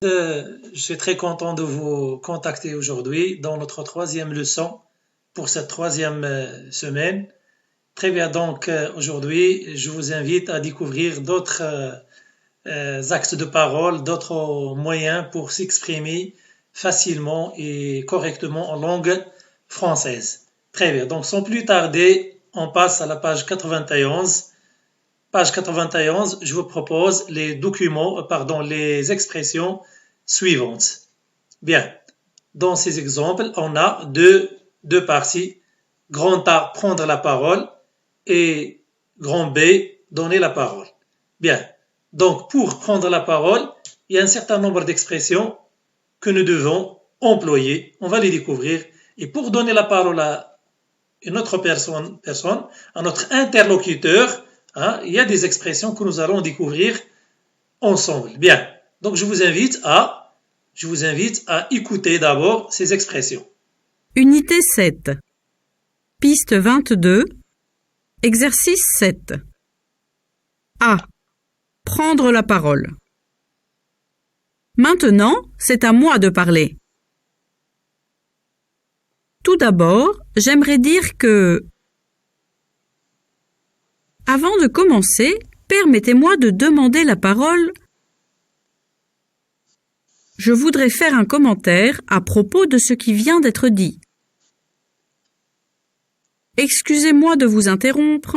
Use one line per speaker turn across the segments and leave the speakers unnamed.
Je suis très content de vous contacter aujourd'hui dans notre troisième leçon pour cette troisième semaine. Très bien, donc aujourd'hui, je vous invite à découvrir d'autres axes de parole, d'autres moyens pour s'exprimer facilement et correctement en langue française. Très bien, donc sans plus tarder, on passe à la page 91. Page 91, je vous propose les expressions suivantes. Bien, dans ces exemples, on a deux parties. Grand A, prendre la parole et grand B, donner la parole. Bien, donc pour prendre la parole, il y a un certain nombre d'expressions que nous devons employer. On va les découvrir. Et pour donner la parole à une autre personne, à notre interlocuteur, il y a des expressions que nous allons découvrir ensemble. Bien, donc je vous invite à écouter d'abord ces expressions.
Unité 7. Piste 22. Exercice 7. A. Prendre la parole. Maintenant, c'est à moi de parler. Tout d'abord, j'aimerais dire que... Avant de commencer, permettez-moi de demander la parole. Je voudrais faire un commentaire à propos de ce qui vient d'être dit. Excusez-moi de vous interrompre.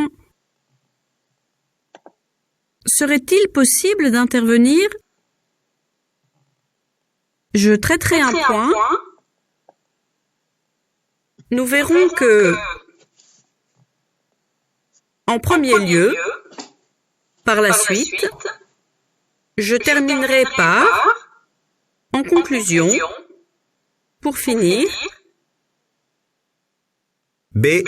Serait-il possible d'intervenir? Je traiterai un point. Nous verrons que, en premier lieu, par la suite, je terminerai par, en conclusion, pour finir,
B.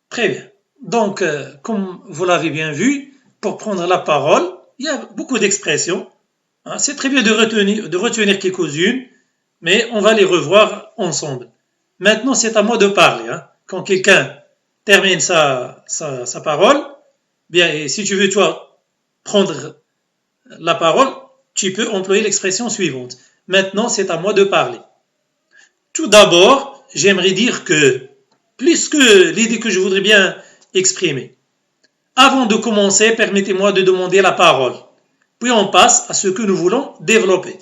Très bien. Donc, comme vous l'avez bien vu, pour prendre la parole, il y a beaucoup d'expressions. C'est très bien de retenir quelques-unes, mais on va les revoir ensemble. Maintenant, c'est à moi de parler. Quand quelqu'un termine sa parole, bien, et si tu veux, toi, prendre la parole, tu peux employer l'expression suivante. Maintenant, c'est à moi de parler. Tout d'abord, j'aimerais dire que, plus que l'idée que je voudrais bien exprimer, avant de commencer, permettez-moi de demander la parole. Puis on passe à ce que nous voulons développer.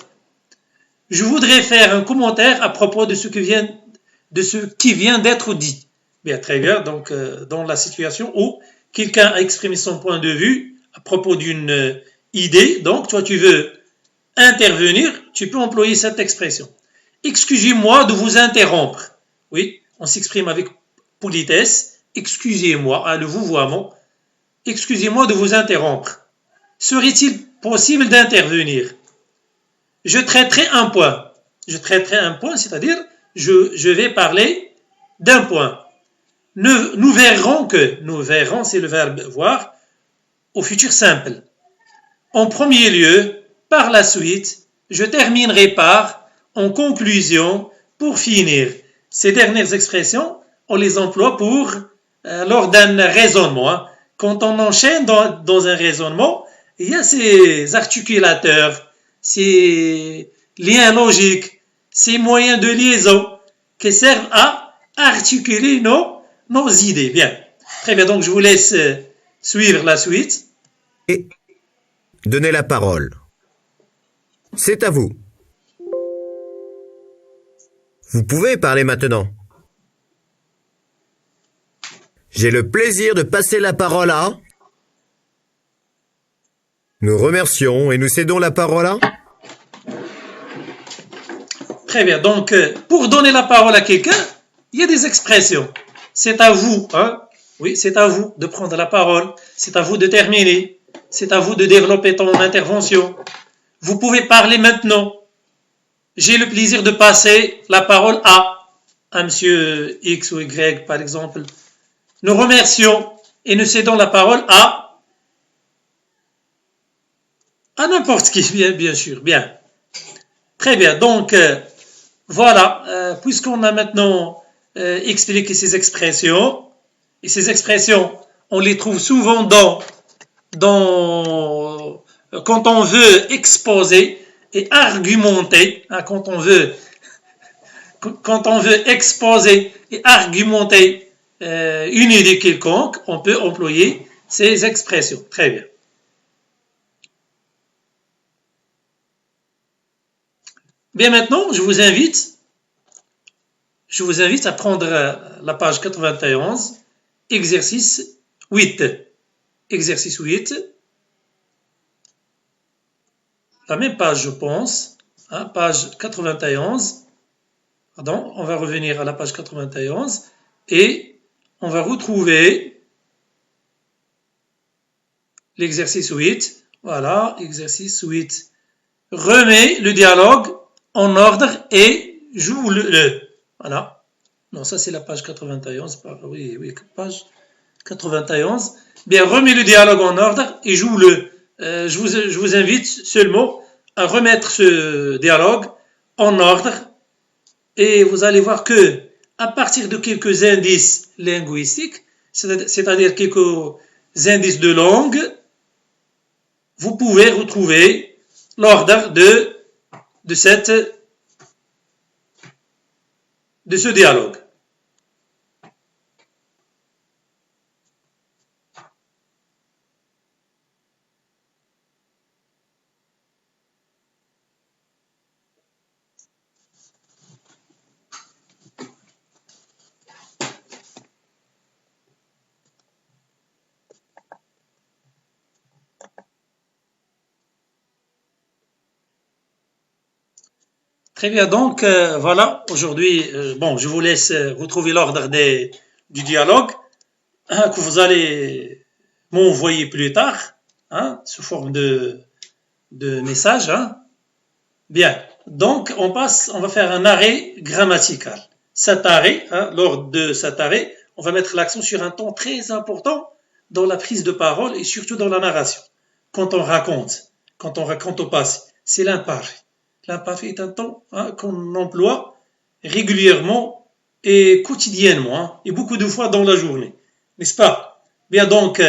Je voudrais faire un commentaire à propos de ce qui vient d'être dit. Bien, très bien. Donc, dans la situation où quelqu'un a exprimé son point de vue à propos d'une idée, donc toi tu veux intervenir, tu peux employer cette expression. Excusez-moi de vous interrompre. Oui, on s'exprime avec politesse. Excusez-moi, le vouvoiement. Excusez-moi de vous interrompre. Serait-il possible d'intervenir? Je traiterai un point. C'est-à-dire je vais parler d'un point. Nous verrons, c'est le verbe voir, au futur simple. En premier lieu, par la suite, je terminerai par, en conclusion, pour finir. Ces dernières expressions, on les emploie lors d'un raisonnement. Quand on enchaîne dans un raisonnement, il y a ces articulateurs, ces liens logiques, ces moyens de liaison qui servent à articuler nos idées. Bien. Très bien, donc je vous laisse suivre la suite.
Et donnez la parole. C'est à vous. Vous pouvez parler maintenant. J'ai le plaisir de passer la parole à... Nous remercions et nous cédons la parole à...
Très bien, donc pour donner la parole à quelqu'un, il y a des expressions. C'est à vous, Oui, c'est à vous de prendre la parole. C'est à vous de terminer. C'est à vous de développer ton intervention. Vous pouvez parler maintenant. J'ai le plaisir de passer la parole à monsieur X ou Y, par exemple. Nous remercions et nous cédons la parole à n'importe qui, bien sûr. Bien. Très bien. Donc, voilà. Puisqu'on a maintenant expliqué ces expressions, et ces expressions, on les trouve souvent quand on veut exposer et argumenter, hein, quand on veut exposer et argumenter une idée quelconque, on peut employer ces expressions. Très bien. Bien, maintenant, je vous invite à prendre la page 91, exercice 8. Exercice 8. La même page, je pense, hein, page 91. Pardon, on va revenir à la page 91 et on va retrouver l'exercice 8. Voilà, exercice 8. Remets le dialogue en ordre et joue-le. Voilà. Non, ça c'est la page 91. Oui, page 91. Bien, remets le dialogue en ordre et joue-le. Je vous invite seulement à remettre ce dialogue en ordre et vous allez voir que à partir de quelques indices linguistiques, c'est-à-dire quelques indices de langue, vous pouvez retrouver l'ordre de ce dialogue. Très bien, donc voilà, aujourd'hui, je vous laisse retrouver l'ordre du dialogue que vous allez m'envoyer plus tard, hein, sous forme de message. Hein. Bien, donc on va faire un arrêt grammatical. Cet arrêt, hein, lors de cet arrêt, on va mettre l'accent sur un ton très important dans la prise de parole et surtout dans la narration. Quand on raconte au passé, c'est l'imparfait. L'imparfait est un ton, hein, qu'on emploie régulièrement et quotidiennement, hein, et beaucoup de fois dans la journée, n'est-ce pas? Bien donc,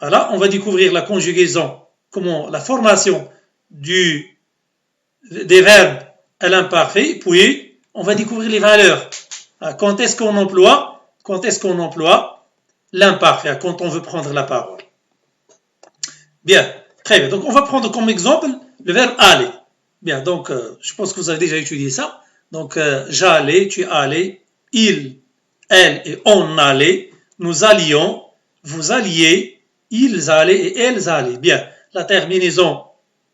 voilà, on va découvrir la conjugaison, comment la formation des verbes à l'imparfait, puis on va découvrir les valeurs. Quand est-ce qu'on emploie l'imparfait, quand on veut prendre la parole. Bien, très bien. Donc on va prendre comme exemple le verbe aller. Bien, donc je pense que vous avez déjà étudié ça. Donc j'allais, tu allais, il, elle et on allait, nous allions, vous alliez, ils allaient et elles allaient. Bien, la terminaison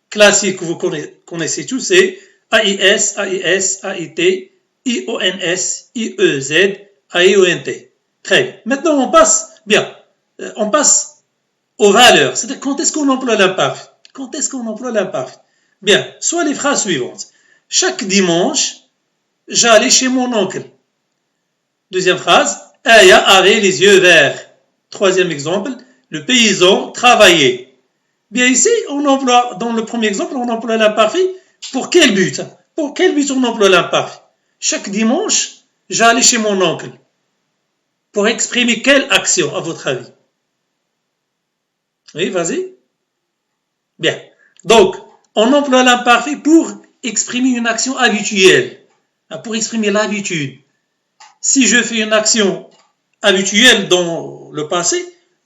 classique que vous connaissez tous, c'est AIS, AIS, AIT, IONS, IEZ, AIONT. Très bien. Maintenant, on passe aux valeurs. C'est-à-dire, quand est-ce qu'on emploie l'imparfait? Bien, soit les phrases suivantes. Chaque dimanche, j'allais chez mon oncle. Deuxième phrase, Aya avait les yeux verts. Troisième exemple, le paysan travaillait. Bien ici, dans le premier exemple, on emploie l'imparfait. Pour quel but on emploie l'imparfait? Chaque dimanche, j'allais chez mon oncle. Pour exprimer quelle action, à votre avis? Oui, vas-y. Bien. Donc, on emploie l'imparfait pour exprimer une action habituelle, pour exprimer l'habitude. Si je fais une action habituelle dans le passé,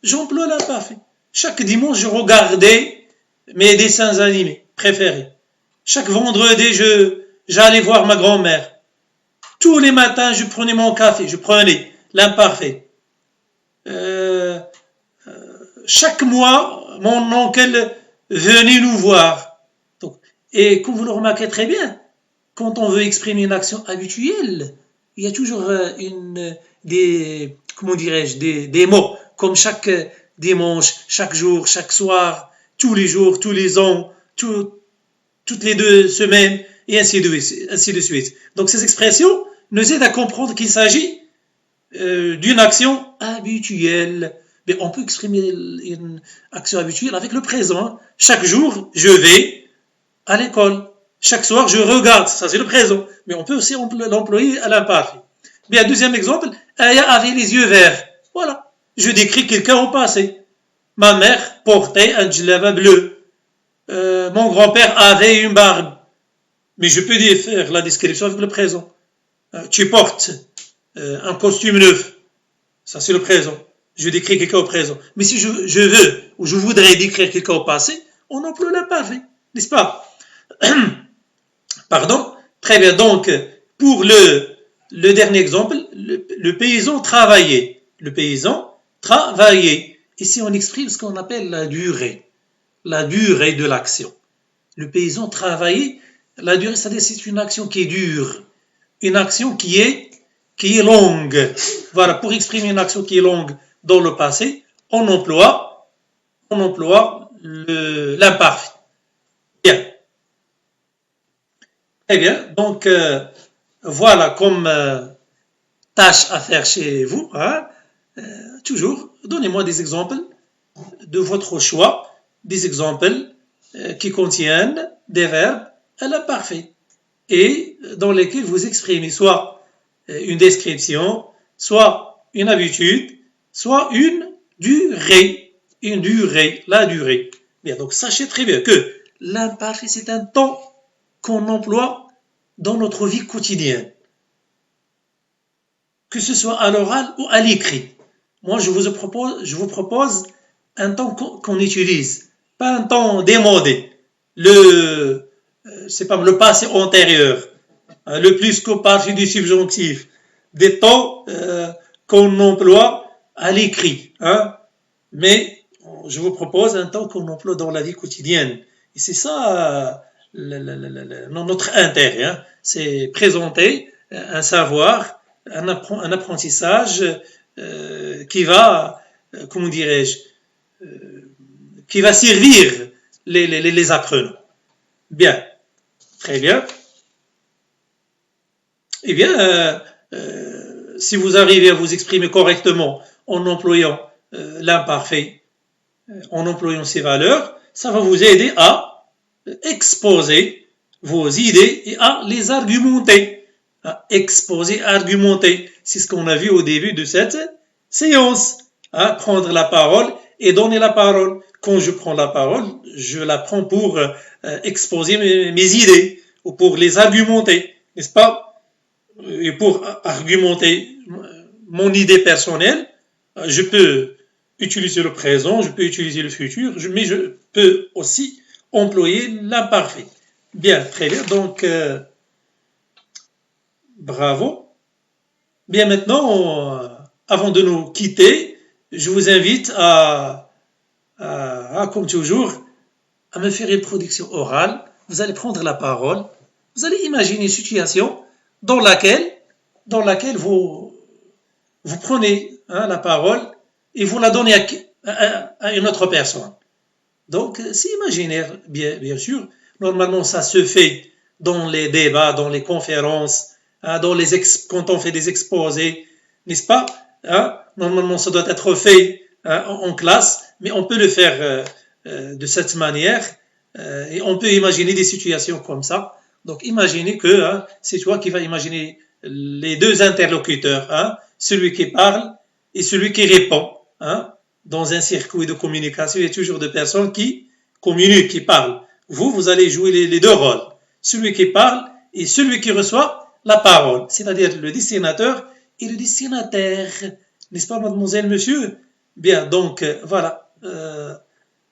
j'emploie l'imparfait. Chaque dimanche, je regardais mes dessins animés préférés. Chaque vendredi, j'allais voir ma grand-mère. Tous les matins, je prenais mon café, je prenais l'imparfait. Chaque mois, mon oncle venait nous voir. Donc, et comme vous le remarquez très bien, quand on veut exprimer une action habituelle, il y a toujours des mots, comme chaque dimanche, chaque jour, chaque soir, tous les jours, tous les ans, toutes les 2 semaines, et ainsi de suite. Donc ces expressions nous aident à comprendre qu'il s'agit d'une action habituelle. Mais on peut exprimer une action habituelle avec le présent. Chaque jour, je vais à l'école. Chaque soir, je regarde. Ça, c'est le présent. Mais on peut aussi l'employer à l'imparfait. Bien, deuxième exemple, Aya avait les yeux verts. Voilà. Je décris quelqu'un au passé. Ma mère portait un djellaba bleu. mon grand-père avait une barbe. Mais je peux faire la description avec le présent. Tu portes un costume neuf. Ça, c'est le présent. Je décris quelqu'un au présent. Mais si je veux ou je voudrais décrire quelqu'un au passé, on emploie l'imparfait. N'est-ce pas? Pardon? Très bien. Donc, pour le dernier exemple, le paysan travaillait. Le paysan travaillait. Ici, on exprime ce qu'on appelle la durée de l'action. Le paysan travaillait. La durée, c'est-à-dire c'est une action qui est dure, une action qui est longue. Voilà, pour exprimer une action qui est longue dans le passé, on emploie l'imparfait. Bien. Très bien. Donc, voilà comme tâche à faire chez vous. Hein. Toujours, donnez-moi des exemples de votre choix, des exemples qui contiennent des verbes à l'imparfait et dans lesquels vous exprimez soit une description, soit une habitude, soit une durée, la durée. Bien, donc sachez très bien que l'imparfait c'est un temps qu'on emploie dans notre vie quotidienne, que ce soit à l'oral ou à l'écrit. Moi, je vous propose un temps qu'on utilise, pas un temps démodé. C'est pas le passé antérieur, le plus que partie du subjonctif, des temps qu'on emploie à l'écrit, hein. Mais je vous propose un temps qu'on emploie dans la vie quotidienne. Et c'est ça notre intérêt, hein. C'est présenter un savoir, un apprentissage qui va, comment dirais-je, qui va servir les apprenants. Bien, très bien. Eh bien, si vous arrivez à vous exprimer correctement en employant l'imparfait, en employant ces valeurs, ça va vous aider à exposer vos idées et à les argumenter. À exposer, argumenter. C'est ce qu'on a vu au début de cette séance. Hein, prendre la parole et donner la parole. Quand je prends la parole, je la prends pour exposer mes idées ou pour les argumenter, n'est-ce pas? Et pour argumenter mon idée personnelle, je peux utiliser le présent, je peux utiliser le futur, mais je peux aussi employer l'imparfait. Bien, très bien. Donc, bravo. Bien, maintenant, avant de nous quitter, je vous invite comme toujours, à me faire une production orale. Vous allez prendre la parole. Vous allez imaginer une situation dans laquelle vous prenez la parole et vous la donnez à une autre personne. Donc, c'est imaginaire, bien sûr. Normalement, ça se fait dans les débats, dans les conférences, quand on fait des exposés, n'est-ce pas? Normalement, ça doit être fait en classe, mais on peut le faire de cette manière et on peut imaginer des situations comme ça. Donc, imaginez que c'est toi qui vas imaginer les deux interlocuteurs, celui qui parle et celui qui répond. Dans un circuit de communication, il y a toujours des personnes qui communiquent, qui parlent. Vous allez jouer les deux rôles. Celui qui parle et celui qui reçoit la parole, c'est-à-dire le destinateur et le destinataire. N'est-ce pas, mademoiselle, monsieur? Bien, donc, voilà.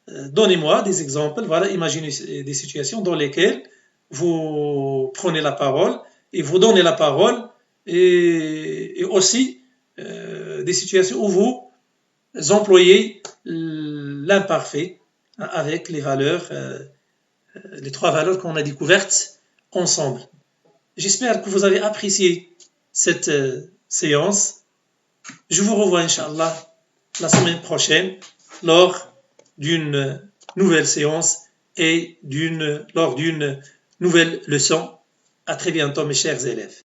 Donnez-moi des exemples. Voilà, imaginez des situations dans lesquelles vous prenez la parole et vous donnez la parole et aussi des situations où vous employez l'imparfait avec les valeurs, les trois valeurs qu'on a découvertes ensemble. J'espère que vous avez apprécié cette séance. Je vous revois, Inch'Allah, la semaine prochaine lors d'une nouvelle séance et lors d'une nouvelle leçon. À très bientôt, mes chers élèves.